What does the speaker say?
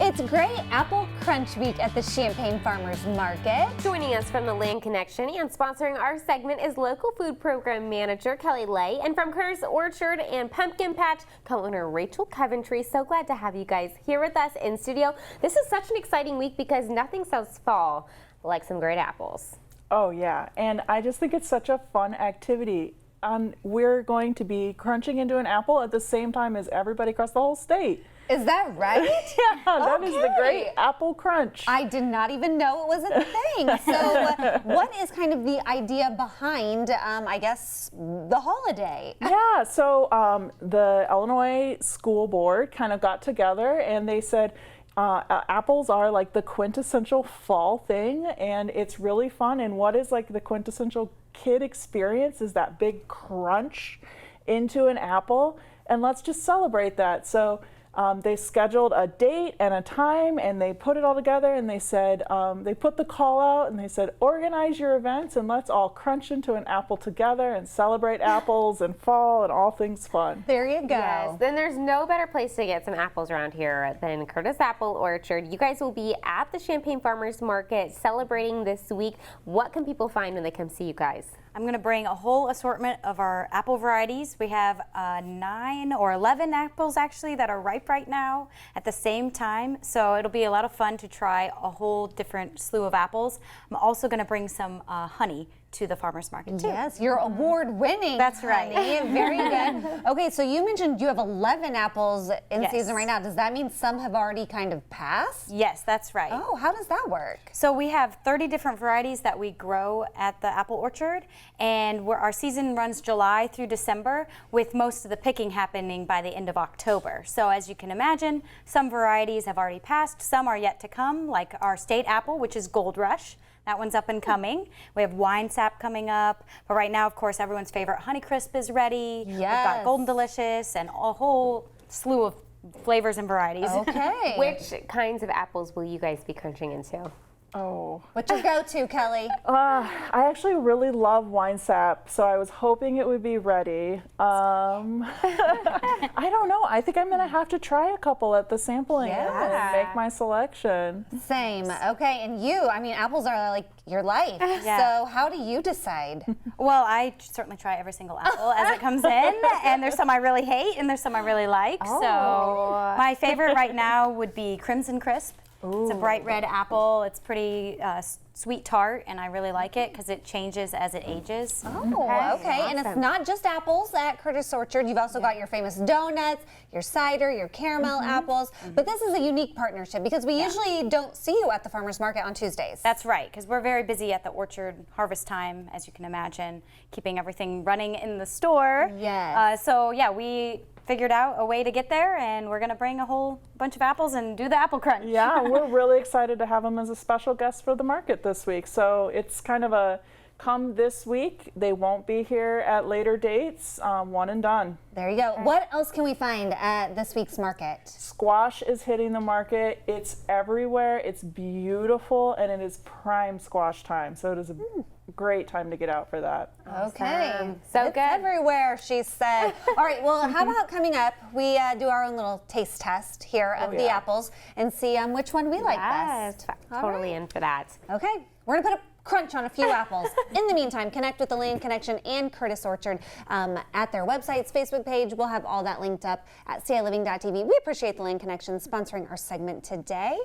It's Great Apple Crunch Week at the Champaign Farmers Market. Joining us from the Land Connection and sponsoring our segment is local food program manager Kelly Lay, and from Curtis Orchard and Pumpkin Patch, co-owner Rachel Coventry. So glad to have you guys here with us in studio. This is such an exciting week because nothing says fall like some great apples. Oh yeah, and I just think it's such a fun activity. We're going to be crunching into an apple at the same time as everybody across the whole state. Is that right? Yeah, that is the Great Apple Crunch. I did not even know it was a thing. So what is kind of the idea behind, I guess, the holiday? Yeah, so the Illinois School Board kind of got together and they said, apples are like the quintessential fall thing, and it's really fun. And what is like the quintessential kid experience is that big crunch into an apple, and let's just celebrate that. So they scheduled a date and a time, and they put it all together, and they said, they put the call out and they said, organize your events and let's all crunch into an apple together and celebrate apples and fall and all things fun. There you go. Yes, then there's no better place to get some apples around here than Curtis Apple Orchard. You guys will be at the Champaign Farmers Market celebrating this week. What can people find when they come see you guys? I'm going to bring a whole assortment of our apple varieties. We have 9 or 11 apples actually that are ripe right now at the same time. So it'll be a lot of fun to try a whole different slew of apples. I'm also going to bring some honey to the farmers market too. Yes, you're award-winning. That's right. Honey. Very good. Okay, so you mentioned you have 11 apples in Yes. season right now. Does that mean some have already kind of passed? Yes, that's right. Oh, how does that work? So we have 30 different varieties that we grow at the apple orchard, and our season runs July through December, with most of the picking happening by the end of October. So as you can imagine, some varieties have already passed, some are yet to come, like our state apple, which is Gold Rush. That one's up and coming. We have Wine Sap coming up, but right now, of course, everyone's favorite Honeycrisp is ready. Yes. We've got Golden Delicious and a whole slew of flavors and varieties. Okay. Which kinds of apples will you guys be crunching into? Oh. What's your go-to, Kelly? I actually really love Wine Sap, so I was hoping it would be ready. I don't know. I think I'm going to have to try a couple at the sampling and make my selection. Same. Okay, and you, I mean, apples are like your life. Yeah. So how do you decide? Well, I certainly try every single apple as it comes in, and there's some I really hate and there's some I really like. So my favorite right now would be Crimson Crisp. It's a bright red apple. It's pretty sweet tart, and I really like it because it changes as it ages. Oh, okay. And it's not just apples at Curtis Orchard. You've also got your famous donuts, your cider, your caramel apples. But this is a unique partnership because we usually don't see you at the farmers market on Tuesdays. That's right, because we're very busy at the orchard harvest time, as you can imagine, keeping everything running in the store. Yes. So yeah, we figured out a way to get there, and we're going to bring a whole bunch of apples and do the apple crunch. Yeah, we're really excited to have them as a special guest for the market this week. So it's kind of a come this week. They won't be here at later dates. One and done. There you go. What else can we find at this week's market? Squash is hitting the market. It's everywhere. It's beautiful, and it is prime squash time. So it is a great time to get out for that. Okay. So It's good. everywhere, she said. All right, well, how about coming up, we do our own little taste test here of the apples and see which one we like best. Totally in for that. Okay, we're gonna put a crunch on a few apples. In the meantime, connect with the Land Connection and Curtis Orchard at their websites, Facebook page. We'll have all that linked up at CILiving.tv. We appreciate the Land Connection sponsoring our segment today.